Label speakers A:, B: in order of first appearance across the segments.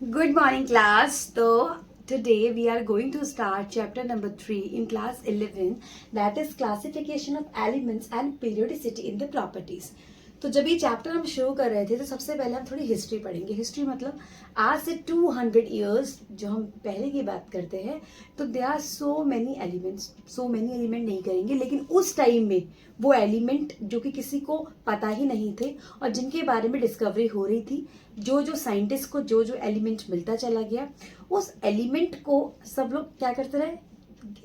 A: Good morning, class. So, today we are going to start chapter number 3 in class 11, that is classification of elements and periodicity in the properties. तो जब ये chapter हम शुरू कर रहे थे तो सबसे पहले हम थोड़ी हिस्ट्री पढ़ेंगे. हिस्ट्री मतलब आज से 200 इयर्स जो हम पहले की बात करते हैं, तो they are so many element नहीं करेंगे, लेकिन उस टाइम में वो एलिमेंट जो कि किसी को पता ही नहीं थे और जिनके बारे में डिस्कवरी हो रही थी, जो साइंटिस्ट को जो एलिमेंट मिलता चला गया, उस एलिमेंट को सब लोग क्या करते रहे,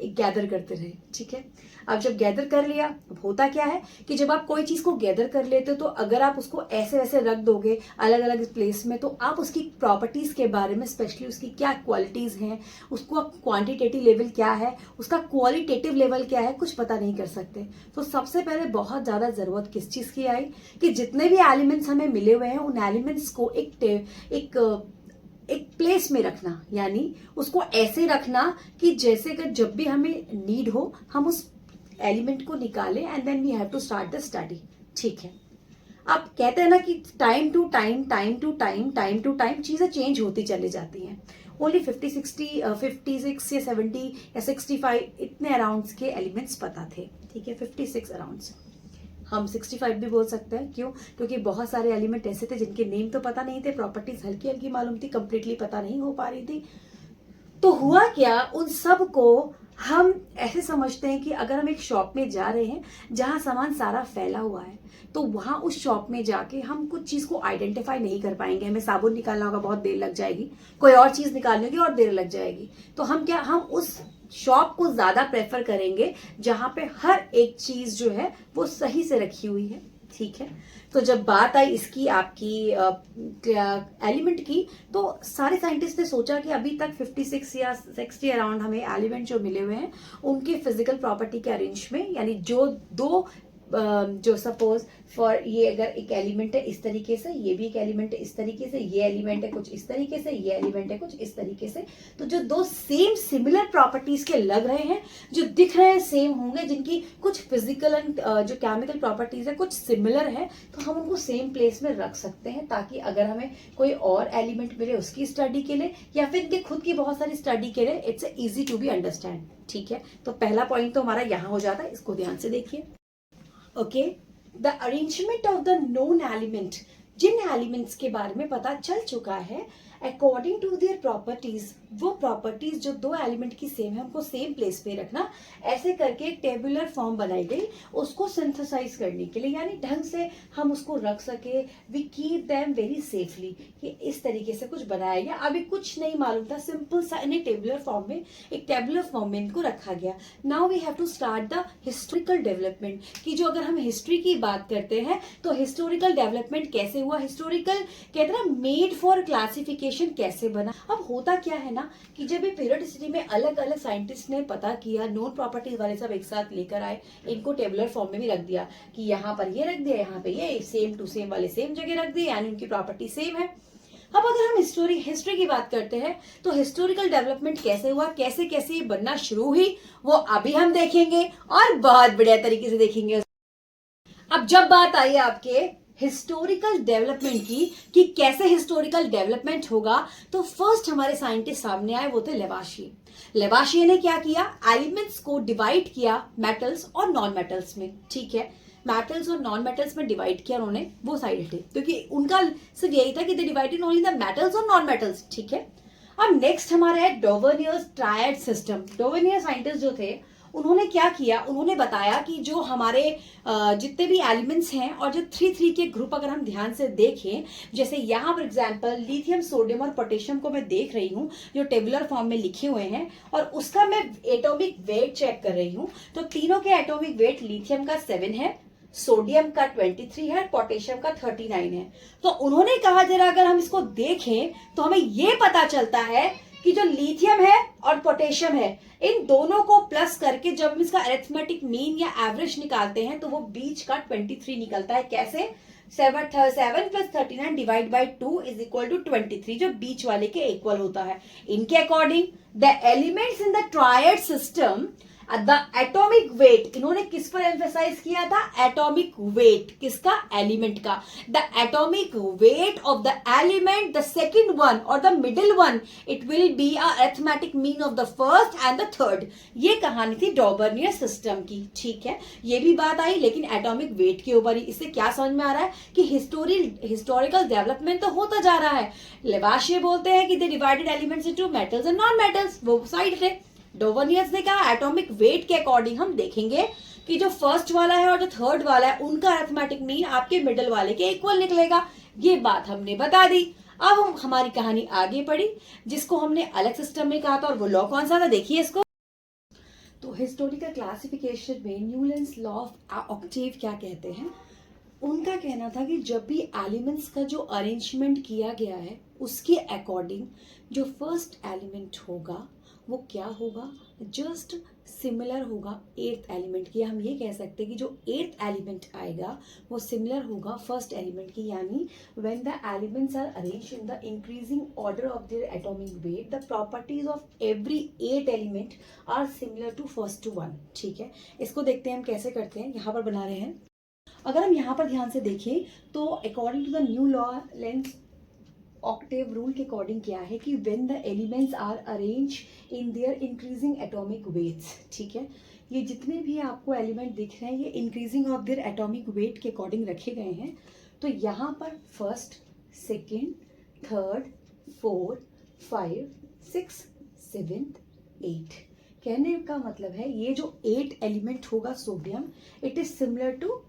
A: गैदर करते रहे. ठीक है, अब जब गैदर कर लिया, अब होता क्या है कि जब आप कोई चीज को गैदर कर लेते हो तो अगर आप उसको ऐसे वैसे रख दोगे अलग अलग प्लेस में, तो आप उसकी प्रॉपर्टीज के बारे में, स्पेशली उसकी क्या क्वालिटीज हैं, उसको क्वांटिटेटिव लेवल क्या है, उसका क्वालिटेटिव लेवल क्या है, कुछ पता नहीं कर सकते. तो सबसे पहले बहुत ज्यादा जरूरत किस चीज की आई कि जितने भी एलिमेंट्स हमें मिले हुए हैं उन एलिमेंट्स को एक प्लेस में रखना, यानी उसको ऐसे रखना कि जैसे कि जब भी हमें नीड हो हम उस एलिमेंट को निकालें and then we have to start the study. ठीक है, आप कहते हैं ना कि टाइम टू टाइम चीजें चेंज होती चली जाती हैं. ओनली 56 या 70 या 65 इतने अराउंड के एलिमेंट्स पता थे. ठीक है, 56 अराउंड. हम 65 भी बोल सकते हैं. क्यों? क्योंकि बहुत सारे एलिमेंट ऐसे थे जिनके नेम तो पता नहीं थे, प्रॉपर्टीज हल्की हल्की मालूम थी, कंप्लीटली पता नहीं हो पा रही थी. तो हुआ क्या, उन सब को हम ऐसे समझते हैं कि अगर हम एक शॉप में जा रहे हैं जहां सामान सारा फैला हुआ है, तो वहां उस शॉप में जाके हम कुछ चीज को आइडेंटिफाई नहीं कर पाएंगे. हमें साबुन निकालना होगा, बहुत देर लग जाएगी, कोई और चीज निकालनी होगी और देर लग जाएगी. तो हम उस शॉप को ज्यादा प्रेफर करेंगे जहां पे हर एक चीज जो है वो सही से रखी हुई है. ठीक है, तो जब बात आई इसकी आपकी एलिमेंट की, तो सारे साइंटिस्ट ने सोचा कि अभी तक 56 या 60 अराउंड हमें एलिमेंट जो मिले हुए हैं उनके फिजिकल प्रॉपर्टी के अरेंज में, यानी जो सपोज फॉर ये अगर एक एलिमेंट है इस तरीके से, ये भी एक एलिमेंट है इस तरीके से, ये एलिमेंट है कुछ इस तरीके से, ये एलिमेंट है कुछ इस तरीके से, तो जो दो सेम सिमिलर प्रॉपर्टीज के लग रहे हैं, जो दिख रहे हैं सेम होंगे, जिनकी कुछ फिजिकल एंड जो केमिकल प्रॉपर्टीज है कुछ सिमिलर है, तो हम उनको सेम प्लेस में रख सकते हैं, ताकि अगर हमें कोई और एलिमेंट मिले उसकी स्टडी के लिए या फिर इनके खुद की बहुत सारी स्टडी के लिए, it's easy to be understand. ठीक है, तो पहला पॉइंट तो हमारा यहां हो जाता है, इसको ध्यान से देखिए. Okay, the arrangement of the known element, जिन एलिमेंट्स के बारे में पता चल चुका है, अकॉर्डिंग टू देयर प्रॉपर्टीज, वो प्रॉपर्टीज जो दो एलिमेंट की सेम है उनको सेम प्लेस पे रखना, ऐसे करके एक टेबुलर फॉर्म बनाई गई उसको सिंथेसाइज करने के लिए, यानी ढंग से हम उसको रख सके. We keep them very safely, कि इस तरीके से कुछ बनाया गया. अभी कुछ नहीं मालूम था, सिंपल सा इन्हें टेबुलर फॉर्म में, एक टेबुलर फॉर्म में इनको रखा गया. Now we have to start the historical development, कि जो अगर हम हिस्ट्री की बात करते हैं तो हिस्टोरिकल डेवलपमेंट कैसे हुआ, हिस्टोरिकल कहते हैं मेड फॉर क्लासिफिकेशन कैसे बना. अब होता क्या है ना कि जब ये पीरियोडिसिटी में अलग अलग साइंटिस्ट ने पता किया, नोन प्रॉपर्टीज वाले सब एक साथ लेकर आए, इनको टेबुलर फॉर्म में भी रख दिया कि यहाँ पर ये रख दिया, यहाँ पे ये सेम टू सेम वाले सेम जगह रख दिए, यानी उनकी प्रॉपर्टी सेम है. अब अगर हम हिस्ट्री की बात करते हैं तो हिस्टोरिकल डेवलपमेंट कैसे हुआ, कैसे कैसे ये बनना शुरू हुई, वो अभी हम देखेंगे और बहुत बढ़िया तरीके से देखेंगे. अब जब बात आई आपके हिस्टोरिकल डेवलपमेंट की कि कैसे हिस्टोरिकल डेवलपमेंट होगा, तो फर्स्ट हमारे साइंटिस्ट सामने आए, वो थे लेवाशिए. लेवाशिए ने क्या किया, एलिमेंट्स को डिवाइड किया मेटल्स और नॉन मेटल्स में. ठीक है, मेटल्स और नॉन मेटल्स में डिवाइड किया उन्होंने, वो साइड हटे, क्योंकि उनका सिर्फ यही था कि they divided only the metals और नॉन मेटल्स. ठीक है, अब नेक्स्ट हमारा है डोवर्नियर्स ट्रायड सिस्टम. डोवर्नियर साइंटिस्ट जो थे उन्होंने क्या किया, उन्होंने बताया कि जो हमारे जितने भी एलिमेंट्स हैं और जो 3 के ग्रुप अगर हम ध्यान से देखें, जैसे यहाँ फॉर एग्जांपल लिथियम, सोडियम और पोटेशियम को मैं देख रही हूँ जो टेबुलर फॉर्म में लिखे हुए हैं, और उसका मैं एटॉमिक वेट चेक कर रही हूँ, तो तीनों के एटॉमिक वेट लिथियम का 7 है, सोडियम का 23 है, पोटेशियम का 39 है. तो उन्होंने कहा जरा अगर हम इसको देखें तो हमें ये पता चलता है कि जो लिथियम है और पोटेशियम है, इन दोनों को प्लस करके जब हम इसका अरिथमेटिक मीन या एवरेज निकालते हैं तो वो बीच का 23 निकलता है. कैसे? 7 + 39 divide by 2 is equal to 23, जो बीच वाले के इक्वल होता है. इनके according the elements in the triad system the atomic weight, इन्होंने किस पर एम्फेसाइज किया था? एटॉमिक वेट, किसका? एलिमेंट का। The atomic weight of the element, the second one और the middle one, it will be a arithmetic mean of the first and the third. ये कहानी थी डॉबर्नियर सिस्टम की, ठीक है, ये भी बात आई, लेकिन एटॉमिक वेट के ऊपर ही। इससे क्या समझ में आ रहा है कि हिस्टोरिकल डेवलपमेंट तो होता जा रहा है। लेवाशिये बोलते हैं कि they divided elements into metals and non metals, वो साइड थे। डॉबर्नियर्स ने कहा एटॉमिक वेट के अकॉर्डिंग हम देखेंगे कि जो फर्स्ट वाला है और जो थर्ड वाला है उनका अरिथमेटिक मीन आपके मिडिल वाले के इक्वल निकलेगा। ये बात हमने बता दी। अब हम हमारी कहानी आगे पढ़ी, जिसको हमने अलग सिस्टम में कहा था, और वो लॉ कौन सा था? देखिए इसको। तो हिस्टोरिकल क्लासिफिकेशन में न्यूलैंड्स लॉ ऑफ ऑक्टेव क्या कहते हैं? उनका कहना था कि जब भी एलिमेंट्स का जो अरेंजमेंट किया गया है उसके अकॉर्डिंग जो फर्स्ट एलिमेंट होगा वो क्या होगा? जस्ट सिमिलर होगा एट्थ एलिमेंट की। हम ये कह सकते हैं कि जो एट्थ एलिमेंट आएगा वो सिमिलर होगा फर्स्ट एलिमेंट की, यानी when the elements are arranged in the increasing order of their atomic weight, the properties of every 8 element are similar to first one. ठीक है, इसको देखते हैं हम कैसे करते हैं। यहाँ पर बना रहे हैं, अगर हम यहाँ पर ध्यान से देखें तो according to the Newlands octave rule के अकॉर्डिंग क्या है कि when the elements are arrange in their increasing atomic weights, ठीक है, ये जितने भी आपको एलिमेंट दिख रहे हैं ये increasing of their atomic weight के अकॉर्डिंग रखे गए हैं। तो यहाँ पर फर्स्ट, सेकेंड, थर्ड, फोर्थ, 5, 6, 7, 8, कहने का मतलब है ये जो 8 एलिमेंट होगा sodium, it is similar to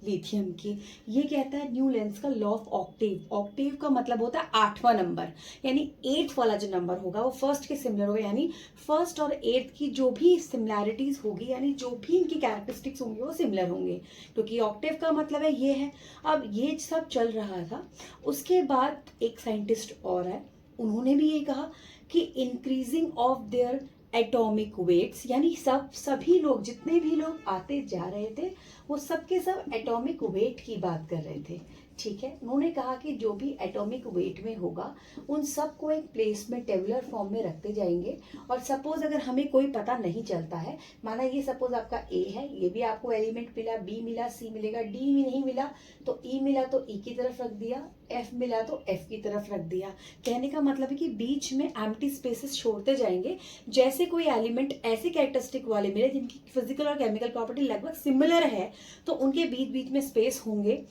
A: lithium की। ये कहता है न्यू लेंस का लॉ ऑफ ऑक्टेव। ऑक्टेव का मतलब होता है 8वां नंबर, यानी 8th वाला जो नंबर होगा वो फर्स्ट के सिमिलर होगा, यानी फर्स्ट और 8th की जो भी सिमिलैरिटीज होगी, यानी जो भी इनकी कैरेक्टरिस्टिक्स होंगे वो सिमिलर होंगे, क्योंकि ऑक्टेव का मतलब है ये है। अब ये सब चल रहा था, उसके बाद एक साइंटिस्ट और है, उन्होंने भी ये कहा कि increasing of their atomic weights, यानी सभी लोग, जितने भी लोग आते जा रहे थे वो सबके सब एटॉमिक वेट की बात कर रहे थे। ठीक है, उन्होंने कहा कि जो भी एटॉमिक वेट में होगा उन सबको एक प्लेस में टेबुलर फॉर्म में रखते जाएंगे। और सपोज अगर हमें कोई पता नहीं चलता है, माना ये सपोज आपका ए है, ये भी आपको एलिमेंट मिला, बी मिला, सी मिलेगा, डी भी नहीं मिला तो ई मिला तो ई की तरफ रख दिया, एफ मिला तो एफ की तरफ रख दिया। कहने का मतलब है कि बीच में एम्प्टी स्पेसेस छोड़ते जाएंगे। जैसे कोई एलिमेंट ऐसे कैरेक्टरिस्टिक वाले मिले जिनकी फिजिकल और केमिकल प्रॉपर्टी लगभग सिमिलर है तो उनके बीच बीच में स्पेस होंगे,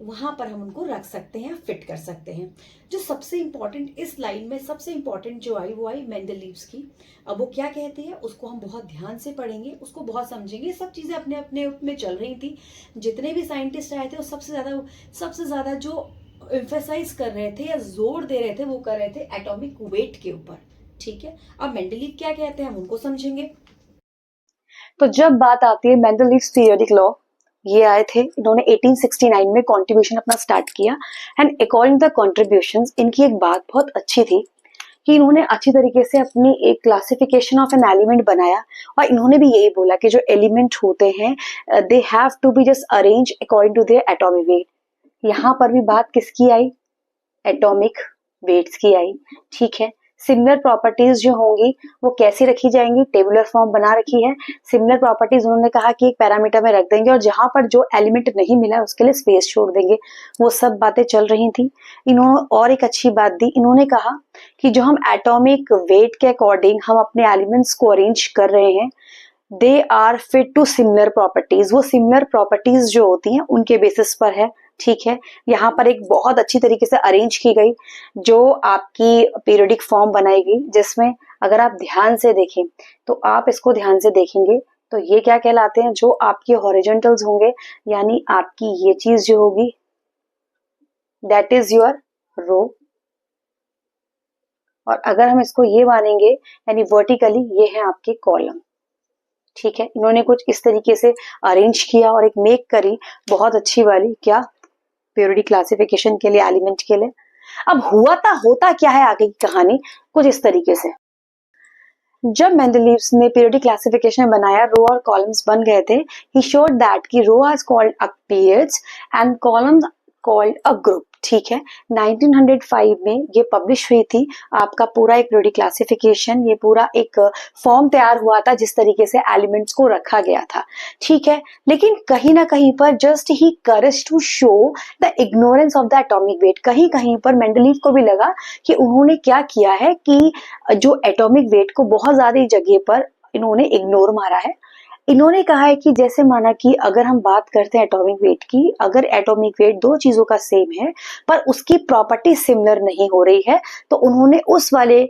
A: वहां पर हम उनको रख सकते हैं, फिट कर सकते हैं। जो सबसे इंपॉर्टेंट इस लाइन में सबसे इंपॉर्टेंट जो आई वो आई मेंडलीव्स की। अब वो क्या कहते हैं उसको हम बहुत ध्यान से पढ़ेंगे, उसको बहुत समझेंगे। सब चीजें अपने अपने में चल रही थी, जितने भी साइंटिस्ट आए थे वो सबसे ज्यादा जो एम्फेसाइज कर रहे थे या जोर दे रहे थे वो कर रहे थे एटॉमिक वेट के ऊपर। ठीक है, अब मेंडलीव क्या कहते हैं हम उनको समझेंगे।
B: तो जब बात आती है मेंडलीव्स पीरियोडिक लॉ, ये आए थे, इन्होंने 1869 में कंट्रीब्यूशन अपना स्टार्ट किया। एंड अकॉर्डिंग द कंट्रीब्यूशंस, इनकी एक बात बहुत अच्छी थी कि इन्होंने अच्छी तरीके से अपनी एक क्लासिफिकेशन ऑफ एन एलिमेंट बनाया। और इन्होंने भी यही बोला कि जो एलिमेंट होते हैं they have to be just arrange according to their atomic weight. यहाँ पर भी बात किसकी आई? एटॉमिक वेट्स की आई। ठीक है, सिमिलर प्रॉपर्टीज जो होंगी वो कैसे रखी जाएंगी? टेबुलर फॉर्म बना रखी है। सिमिलर प्रॉपर्टीज उन्होंने कहा कि एक पैरामीटर में रख देंगे और जहां पर जो एलिमेंट नहीं मिला उसके लिए स्पेस छोड़ देंगे। वो सब बातें चल रही थी। इन्होंने और एक अच्छी बात दी, इन्होंने कहा कि जो हम एटॉमिक वेट के अकॉर्डिंग हम अपने एलिमेंट्स को अरेंज कर रहे हैं, they are fit to similar properties. वो सिमिलर प्रॉपर्टीज जो होती हैं उनके बेसिस पर है। ठीक है, यहाँ पर एक बहुत अच्छी तरीके से अरेंज की गई जो आपकी पीरियोडिक फॉर्म बनाई गई, जिसमें अगर आप ध्यान से देखें तो आप इसको ध्यान से देखेंगे तो ये क्या कहलाते हैं? जो आपके हॉरिजॉन्टल्स होंगे, यानी आपकी ये चीज जो होगी दैट इज योर रो। और अगर हम इसको ये मानेंगे यानी वर्टिकली, ये है आपके कॉलम। ठीक है, इन्होंने कुछ इस तरीके से अरेंज किया और एक मेक करी बहुत अच्छी वाली, क्या? पीरियोडिक क्लासिफिकेशन के लिए, एलिमेंट के लिए। अब होता क्या है आगे की कहानी कुछ इस तरीके से। जब मेंडलीव्स ने पीरियोडिक क्लासिफिकेशन बनाया, रो और कॉलम्स बन गए थे। ही शोड दैट कि row are called periods and columns called a group. ठीक है, 1905 में ये पब्लिश हुई थी। आपका पूरा एक पीरियोडिक क्लासिफिकेशन, ये पूरा एक फॉर्म तैयार हुआ था जिस तरीके से एलिमेंट्स को रखा गया था। ठीक है, लेकिन कहीं ना कहीं पर जस्ट ही courage to show the ignorance of the atomic weight, कहीं कहीं पर मेंडलीव को भी लगा कि उन्होंने क्या किया है कि जो एटॉमिक वेट को बहुत ज्यादा जगह पर इन्होंने इग्नोर मारा है। इन्होंने कहा है कि जैसे माना कि अगर हम बात करते हैं एटॉमिक वेट की, अगर एटॉमिक वेट दो चीजों का सेम है पर उसकी प्रॉपर्टी सिमिलर नहीं हो रही है, तो उन्होंने उस वाले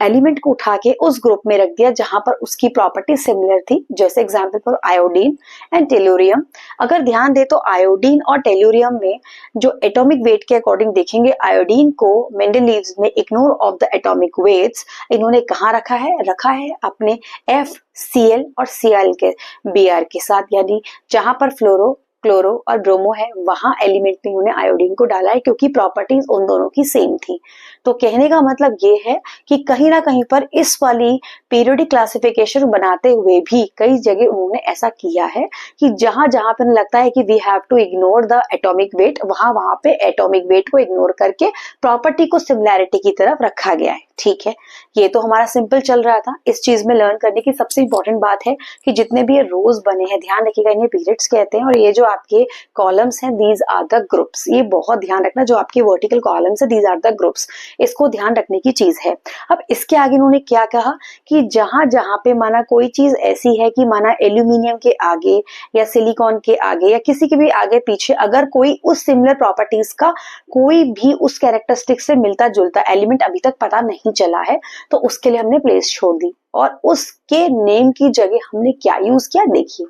B: एलिमेंट को उठा के उस ग्रुप में रख दिया जहां पर उसकी प्रॉपर्टी सिमिलर थी। जैसे example for iodine and tellurium. अगर ध्यान दे तो आयोडीन और टेलुरियम में जो एटॉमिक वेट के अकॉर्डिंग देखेंगे, आयोडीन को मेंडलीव्स ने ignore of the atomic weights इन्होंने कहाँ रखा है अपने FCl और Cl के Br के साथ, यानी जहां पर फ्लोरो, क्लोरो और ब्रोमो है वहां एलिमेंट में उन्होंने आयोडीन को डाला है क्योंकि प्रॉपर्टीज उन दोनों की सेम थी। तो कहने का मतलब ये है कि कहीं ना कहीं पर इस वाली पीरियोडिक क्लासिफिकेशन बनाते हुए भी कई जगह उन्होंने ऐसा किया है कि जहां जहां पर लगता है कि we have to ignore the atomic weight, वहां पे एटॉमिक वेट को इग्नोर करके प्रॉपर्टी को सिमिलैरिटी की तरफ रखा गया है। ठीक है, ये तो हमारा सिंपल चल रहा था। इस चीज में लर्न करने की सबसे इंपॉर्टेंट बात है कि जितने भी ये रोज बने हैं, ध्यान रखिएगा, इन्हें पीरियड्स कहते हैं और ये जो आपके कॉलम्स हैं दीज आर द ग्रुप्स। ये बहुत ध्यान रखना, जो आपके वर्टिकल कॉलम्स है दीज आर द ग्रुप्स, इसको ध्यान रखने की चीज है। अब इसके आगे इन्होंने क्या कहा कि जहां जहां पे माना कोई चीज ऐसी है कि माना एल्यूमिनियम के आगे या सिलिकॉन के आगे या किसी के भी आगे पीछे अगर कोई उस सिमिलर प्रॉपर्टीज का कोई भी उस कैरेक्टरिस्टिक से मिलता जुलता एलिमेंट अभी तक पता नहीं चला है, तो उसके लिए हमने प्लेस छोड़ दी और उसके नेम की जगह हमने क्या यूज किया, देखिए।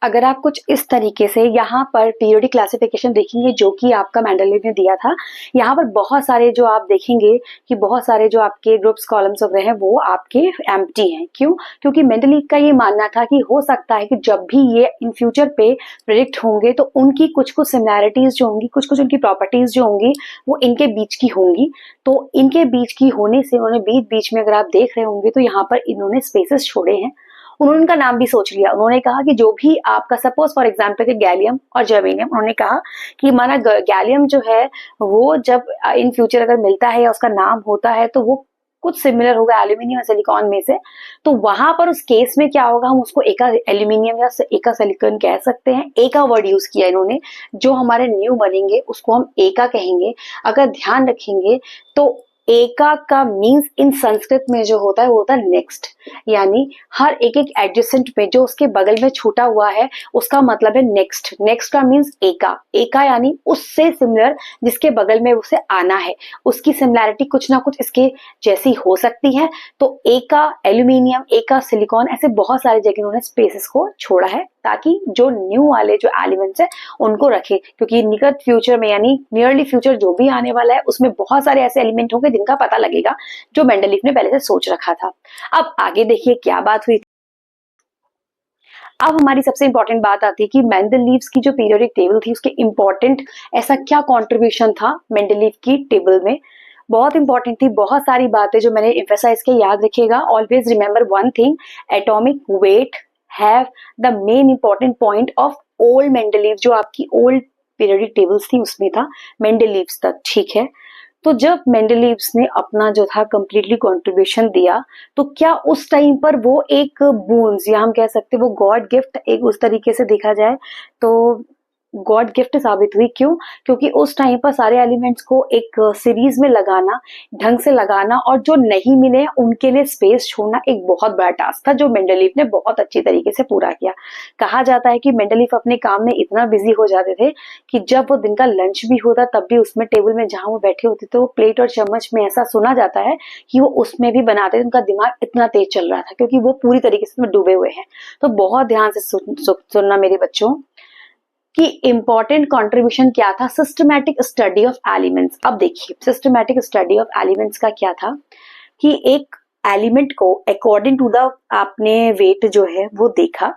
B: अगर आप कुछ इस तरीके से यहाँ पर पीरियोडिक क्लासिफिकेशन देखेंगे जो कि आपका मेंडलीव ने दिया था, यहाँ पर बहुत सारे जो आप देखेंगे कि बहुत सारे जो आपके ग्रुप्स कॉलम्स वगैरह हैं वो आपके एम्प्टी हैं। क्यों? क्योंकि मेंडलीव का ये मानना था कि हो सकता है कि जब भी ये इन फ्यूचर पे प्रेडिक्ट होंगे तो उनकी कुछ कुछ सिमिलैरिटीज जो होंगी, कुछ कुछ उनकी प्रॉपर्टीज जो होंगी वो इनके बीच की होंगी। तो इनके बीच की होने से उन्होंने बीच बीच में अगर आप देख रहे होंगे तो यहाँ पर इन्होंने स्पेसेस छोड़े हैं। उन्होंने उनका नाम भी सोच लिया। उन्होंने कहा कि जो भी आपका सपोज फॉर एग्जांपल के गैलियम और जर्मेनियम, उन्होंने कहा कि माना गैलियम जो है वो जब इन फ्यूचर अगर मिलता है या उसका नाम होता है तो वो कुछ सिमिलर होगा एल्यूमिनियम और सिलिकॉन में से, तो वहां पर उस केस में क्या होगा, हम उसको एका एल्यूमिनियम या एका सिलिकॉन कह सकते हैं। एका वर्ड यूज किया इन्होंने, जो हमारे न्यू बनेंगे उसको हम एका कहेंगे। अगर ध्यान रखेंगे तो एका का मीन्स इन संस्कृत में जो होता है वो होता है नेक्स्ट, यानी हर एक एक एडजेसेंट में जो उसके बगल में छूटा हुआ है उसका मतलब है नेक्स्ट। नेक्स्ट का मीन्स एका, एका यानी उससे सिमिलर जिसके बगल में उसे आना है, उसकी सिमिलैरिटी कुछ ना कुछ इसके जैसी हो सकती है। तो एका एल्यूमिनियम, एका सिलिकॉन, ऐसे बहुत सारी जगह उन्होंने स्पेसेस को छोड़ा है ताकि जो न्यू वाले जो एलिमेंट्स है उनको रखे, क्योंकि निकट फ्यूचर में यानी नियरली फ्यूचर जो भी आने वाला है उसमें बहुत सारे ऐसे एलिमेंट होंगे जिनका पता लगेगा जो मेंडलीव ने पहले से सोच रखा था। अब आगे देखिए क्या बात हुई। अब हमारी सबसे इंपॉर्टेंट बात आती है कि मेंडलीव्स की जो पीरियोडिक टेबल थी उसके इंपॉर्टेंट ऐसा क्या कंट्रीब्यूशन था मेंडलीव की टेबल में। बहुत इंपॉर्टेंट थी, बहुत सारी बातें जो मैंने एम्फेसाइज किया, याद रखिएगा। Always remember one thing, atomic weight have the main important point of old Mendeleev, जो आपकी ओल्ड पीरियोडिक टेबल्स थी उसमें था मेंडलीव्स तक। ठीक है, तो जब मेंडलीव्स ने अपना जो था कंप्लीटली कंट्रीब्यूशन दिया तो क्या उस टाइम पर वो एक बूंस या हम कह सकते वो गॉड गिफ्ट, एक उस तरीके से देखा जाए तो गॉड गिफ्ट साबित हुई। क्यों? क्योंकि उस टाइम पर सारे एलिमेंट्स को एक सीरीज में लगाना, ढंग से लगाना और जो नहीं मिले उनके लिए स्पेस छोड़ना एक बहुत बड़ा टास्क था जो मेंडलीव ने बहुत अच्छी तरीके से पूरा किया। कहा जाता है कि मेंडलीव अपने काम में इतना बिजी हो जाते थे कि जब वो दिन का लंच भी होता तब भी उसमें टेबल में जहां वो बैठे होते थे वो प्लेट और चम्मच में ऐसा सुना जाता है कि वो उसमें भी बनाते थे। उनका दिमाग इतना तेज चल रहा था क्योंकि वो पूरी तरीके से डूबे हुए हैं। तो बहुत ध्यान से सुनना मेरे बच्चों कि इंपॉर्टेंट कंट्रीब्यूशन क्या था, सिस्टमैटिक स्टडी ऑफ एलिमेंट्स। अब देखिए सिस्टमैटिक स्टडी ऑफ एलिमेंट्स का क्या था कि एक एलिमेंट को अकॉर्डिंग टू द आपने वेट जो है वो देखा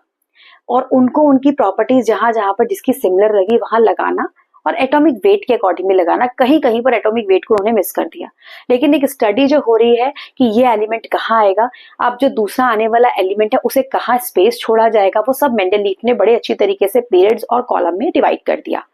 B: और उनको उनकी प्रॉपर्टीज जहां जहां पर जिसकी सिमिलर लगी वहां लगाना और एटॉमिक वेट के अकॉर्डिंग में लगाना। कहीं कहीं पर एटॉमिक वेट को उन्होंने मिस कर दिया, लेकिन एक स्टडी जो हो रही है कि ये एलिमेंट कहाँ आएगा, अब जो दूसरा आने वाला एलिमेंट है उसे कहाँ स्पेस छोड़ा जाएगा, वो सब मेंडलीव ने बड़े अच्छी तरीके से पीरियड्स और कॉलम में डिवाइड कर दिया।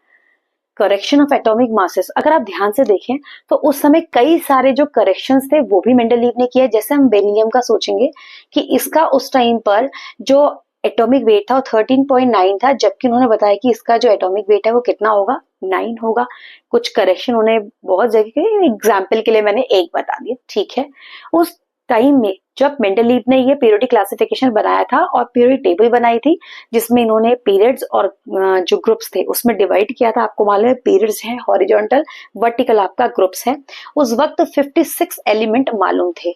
B: करेक्शन ऑफ एटॉमिक मासेस, अगर आप ध्यान से देखें तो उस समय कई सारे जो करेक्शंस थे वो भी मेंडलीव ने किया। जैसे हम बेरिलियम का सोचेंगे कि इसका उस टाइम पर जो एटॉमिक वेट था वो 13.9 था, जबकि उन्होंने बताया कि इसका जो एटॉमिक वेट है वो कितना होगा, 9 होगा। कुछ करेक्शन उन्हें बहुत जगह, एग्जाम्पल के लिए मैंने एक बता दिया, ठीक है। उस टाइम में जब मेंडलीव ने ये पीरियोडिक क्लासिफिकेशन बनाया था और पीरियोडिक टेबल बनाई थी, जिसमें इन्होंने पीरियड्स और जो ग्रुप्स थे उसमें डिवाइड किया था। आपको मालूम है पीरियड्स है हॉरिजॉन्टल, वर्टिकल आपका ग्रुप्स है। उस वक्त 56 एलिमेंट मालूम थे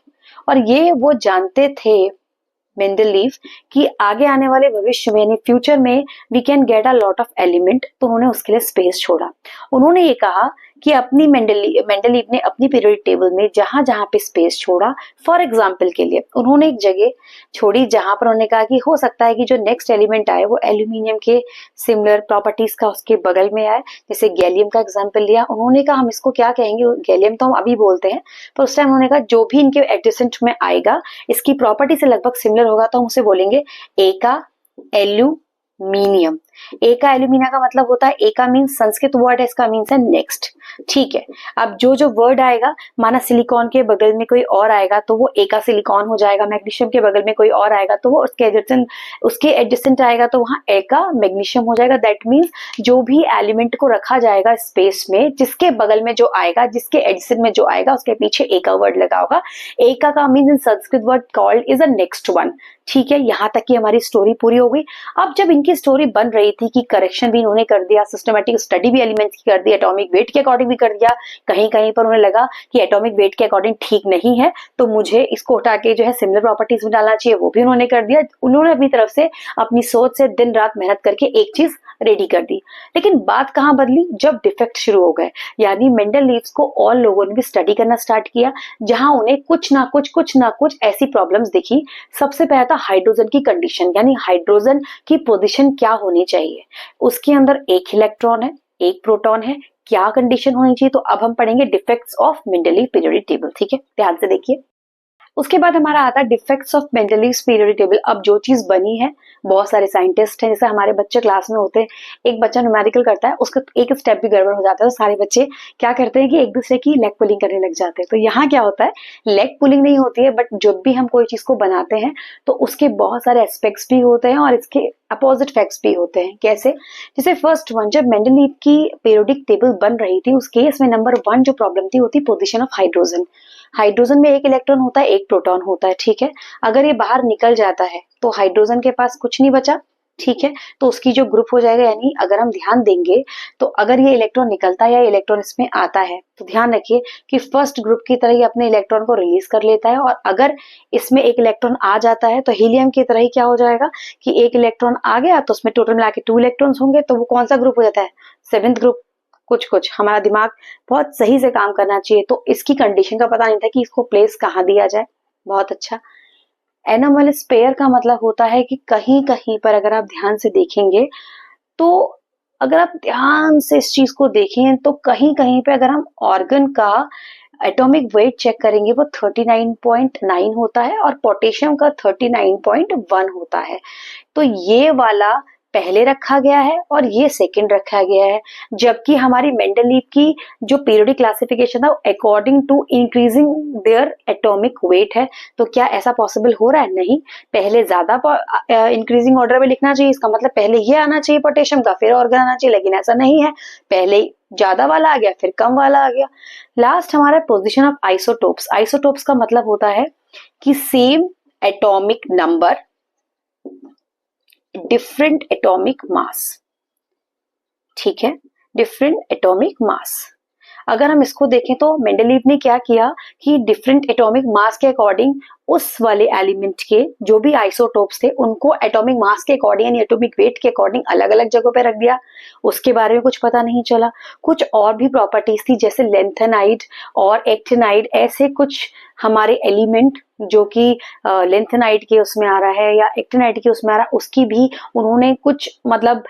B: और ये वो जानते थे मेंडलीव कि आगे आने वाले भविष्य में यानी फ्यूचर में we can get a lot of element, तो उन्होंने उसके लिए स्पेस छोड़ा। उन्होंने ये कहा कि अपनी मेंडलीव ने अपनी पीरियोडिक टेबल में जहां जहां पे स्पेस छोड़ा, फॉर एग्जांपल के लिए उन्होंने एक जगह छोड़ी जहां पर उन्होंने कहा कि हो सकता है कि जो नेक्स्ट एलिमेंट आए वो एल्यूमिनियम के सिमिलर प्रॉपर्टीज का उसके बगल में आए। जैसे गैलियम का एग्जाम्पल लिया, उन्होंने कहा हम इसको क्या कहेंगे, गैलियम तो हम अभी बोलते हैं, पर उस टाइम उन्होंने कहा जो भी इनके एडजेसेंट में आएगा इसकी प्रॉपर्टी से लगभग सिमिलर होगा तो हम उसे बोलेंगे एका एल्यूमिनियम। एका एल्यूमिना का मतलब होता है, एका मीन्स संस्कृत वर्ड है, इसका मीन्स है नेक्स्ट, ठीक है। अब जो जो वर्ड आएगा, माना सिलिकॉन के बगल में कोई और आएगा तो वो एका सिलिकॉन हो जाएगा, मैग्नीशियम के बगल में कोई और आएगा तो वो उसके एडजेसेंट आएगा तो वहां एका मैग्नीशियम हो जाएगा। दैट मीन्स जो भी एलिमेंट को रखा जाएगा स्पेस में, जिसके बगल में जो आएगा, जिसके एडजेसेंट में जो आएगा, उसके पीछे एका वर्ड लगा होगा। एका का means in Sanskrit word called is a next one, ठीक है। यहां तक की हमारी स्टोरी पूरी हो गई। अब जब इनकी स्टोरी बन रही थी कि करेक्शन भी इन्होंने कर दिया, सिस्टमेटिक स्टडी भी एलिमेंट्स की कर दी, एटॉमिक वेट के अकॉर्डिंग भी कर दिया, कहीं कहीं पर उन्हें लगा कि एटॉमिक वेट के अकॉर्डिंग ठीक नहीं है तो मुझे इसको हटा के जो है सिमिलर प्रॉपर्टीज में डालना चाहिए, वो भी उन्होंने कर दिया। उन्होंने अपनी तरफ से अपनी सोच से दिन रात मेहनत करके एक चीज रेडी कर दी। लेकिन बात कहां बदली, जब डिफेक्ट शुरू हो गए, यानी मेंडलीव्स को और लोगों ने भी स्टडी करना स्टार्ट किया, जहां उन्हें कुछ ना कुछ ऐसी प्रॉब्लम्स दिखी। सबसे पहला था हाइड्रोजन की कंडीशन, यानी हाइड्रोजन की पोजीशन क्या होनी चाहिए, उसके अंदर एक इलेक्ट्रॉन है, एक प्रोटॉन है, क्या कंडीशन होनी चाहिए। तो अब हम पढ़ेंगे defects of Mendeleev periodic table, ठीक है, ध्यान से देखिए। उसके बाद हमारा आता है defects of Mendeleev's periodic table. अब जो चीज बनी है, बहुत सारे साइंटिस्ट हैं, जैसे हमारे बच्चे क्लास में होते हैं, एक बच्चा न्यूमेरिकल करता है, उसका एक स्टेप भी गड़बड़ हो जाता है तो सारे बच्चे क्या करते हैं कि एक दूसरे की लेग पुलिंग करने लग जाते हैं। तो यहाँ क्या होता है, लेग पुलिंग नहीं होती है, बट जब भी हम कोई चीज को बनाते हैं तो उसके बहुत सारे एस्पेक्ट्स भी होते हैं और इसके अपोजिट फैक्ट्स भी होते हैं। कैसे, जैसे फर्स्ट वन, जब मेंडलीव की पीरियोडिक टेबल बन रही थी उस केस में नंबर 1 जो प्रॉब्लम थी वो थी पोजीशन ऑफ हाइड्रोजन। हाइड्रोजन में एक इलेक्ट्रॉन होता है, एक प्रोटॉन होता है, ठीक है। अगर ये बाहर निकल जाता है तो हाइड्रोजन के पास कुछ नहीं बचा, ठीक है, तो उसकी जो ग्रुप हो जाएगा, यानी अगर हम ध्यान देंगे तो अगर ये इलेक्ट्रॉन निकलता है या इलेक्ट्रॉन इसमें आता है तो ध्यान रखिए कि फर्स्ट ग्रुप की तरह ही अपने इलेक्ट्रॉन को रिलीज कर लेता है, और अगर इसमें एक इलेक्ट्रॉन आ जाता है तो हीलियम की तरह ही क्या हो जाएगा कि एक इलेक्ट्रॉन आ गया तो उसमें टोटल मिला के 2 इलेक्ट्रॉन्स होंगे, तो वो कौन सा ग्रुप हो जाता है, 7th ग्रुप। कुछ हमारा दिमाग बहुत सही से काम करना चाहिए, तो इसकी कंडीशन का पता नहीं था कि इसको प्लेस कहाँ दिया जाए। बहुत अच्छा। एनोमलस पेयर का मतलब होता है कि कहीं कहीं पर अगर आप ध्यान से देखेंगे तो अगर आप ध्यान से इस चीज को देखें तो कहीं कहीं पे अगर हम ऑर्गन का एटॉमिक वेट चेक करेंगे वो 39.9 होता है और पोटेशियम का 39.1 होता है। तो ये वाला पहले रखा गया है और ये सेकंड रखा गया है, जबकि हमारी मेंडलीव की जो पीरियोडिक क्लासिफिकेशन था according to increasing their atomic weight है। तो क्या ऐसा पॉसिबल हो रहा है? नहीं, पहले ज्यादा इंक्रीजिंग ऑर्डर में लिखना चाहिए, इसका मतलब पहले ये आना चाहिए पोटेशियम का फिर ऑर्गन आना चाहिए, लेकिन ऐसा नहीं है, पहले ज्यादा वाला आ गया फिर कम वाला आ गया। लास्ट हमारा पोजिशन ऑफ आइसोटोप्स। आइसोटोप्स का मतलब होता है कि same atomic number different atomic mass, ठीक है, डिफरेंट एटॉमिक मास। अगर हम इसको देखें तो मेंडलीव ने क्या किया कि डिफरेंट एटॉमिक मास के अकॉर्डिंग उस वाले एलिमेंट के जो भी आइसोटोप्स थे उनको एटॉमिक मास के अकॉर्डिंग यानी एटॉमिक वेट के अकॉर्डिंग अलग अलग जगहों पे रख दिया। उसके बारे में कुछ पता नहीं चला। कुछ और भी प्रॉपर्टीज थी जैसे लेंथेनाइड और एक्टिनाइड, ऐसे कुछ हमारे एलिमेंट जो कि लेंथेनाइड के उसमें आ रहा है या एक्टिनाइड के उसमें आ रहा है, उसकी भी उन्होंने कुछ मतलब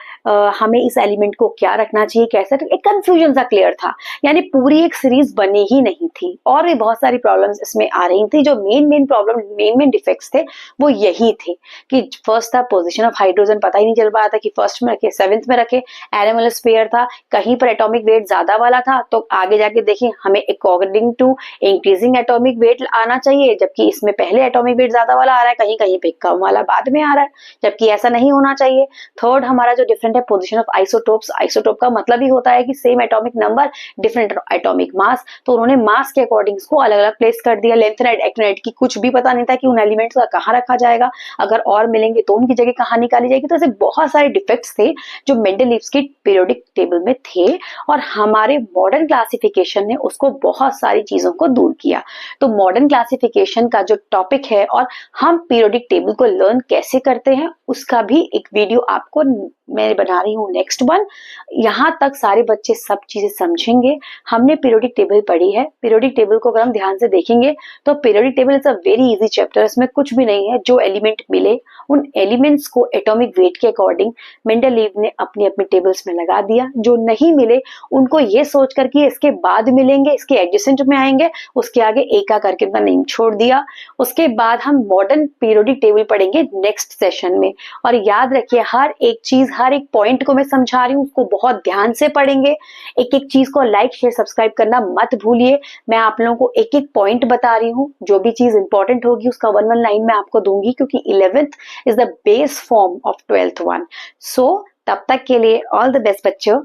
B: हमें इस एलिमेंट को क्या रखना चाहिए कैसे, एक कंफ्यूजन सा क्लियर था, यानी पूरी एक सीरीज बनी ही नहीं थी और भी बहुत सारी प्रॉब्लम्स इसमें आ रही थी। जो मेन प्रॉब्लम, मेन डिफेक्ट्स थे वो यही थे कि फर्स्ट था पोजीशन ऑफ हाइड्रोजन, पता ही नहीं चल पाया था कि फर्स्ट में रखे, सेवेंथ में रखे, एनएमएलएस पेयर था, कहीं पर एटॉमिक वेट ज्यादा वाला था तो आगे जाके देखिए हमें according to increasing atomic weight आना चाहिए, जबकि इसमें पहले एटॉमिक वेट ज्यादा वाला आ रहा है, कहीं कहीं पे कम वाला बाद में आ रहा है, जबकि ऐसा नहीं होना चाहिए। थर्ड हमारा जो डिफरेंट है पोजीशन ऑफ आइसोटोप्स, आइसोटोप का मतलब ही होता है कि same atomic number different atomic mass, तो उन्होंने मास के अकॉर्डिंग इसको अलग अलग प्लेस कर दिया। लेंथेनाइट एक्टिनाइट की कुछ भी पता नहीं था कि उन एलिमेंट्स का कहाँ रखा जाएगा, अगर और मिलेंगे तो उनकी जगह कहाँ निकाली जाएगी। तो ऐसे बहुत सारे डिफेक्ट्स थे जो मेंडलीव्स की पीरियोडिक टेबल में थे और हमारे मॉडर्न क्लासिफिकेशन ने उसको बहुत सारी चीजों को दूर किया। तो मॉडर्न क्लासिफिकेशन का जो टॉपिक है और हम पीरियोडिक टेबल को लर्न कैसे करते हैं उसका भी एक वीडियो आपको मैं बना रही हूँ नेक्स्ट वन। यहाँ तक सारे बच्चे सब चीजें समझेंगे। हमने पीरियोडिक टेबल पढ़ी है, पीरियोडिक टेबल को अगर हम ध्यान से देखेंगे तो periodic table is a very easy chapter. इसमें कुछ भी नहीं है, जो एलिमेंट मिले उन एलिमेंट्स को एटॉमिक वेट के अकॉर्डिंग मेंडलीव ने अपनी अपनी टेबल्स में लगा दिया। जो नहीं मिले उनको ये सोच कर कि इसके बाद मिलेंगे, इसके एडजेसेंट में आएंगे, उसके आगे एक करके उनका नेम छोड़ दिया। उसके बाद हम मॉडर्न पीरियोडिक टेबल पढ़ेंगे नेक्स्ट सेशन में। और याद रखिए हर एक चीज, हर एक पॉइंट को मैं समझा रही हूँ, उसको बहुत ध्यान से पढ़ेंगे। एक एक चीज को लाइक शेयर सब्सक्राइब करना मत भूलिए। मैं आप लोगों को एक एक पॉइंट बता रही हूँ, जो भी चीज इंपॉर्टेंट होगी उसका 1-1 लाइन में आपको दूंगी, क्योंकि 11th is the base form of 12th one. So तब तक के लिए ऑल द बेस्ट बच्चों।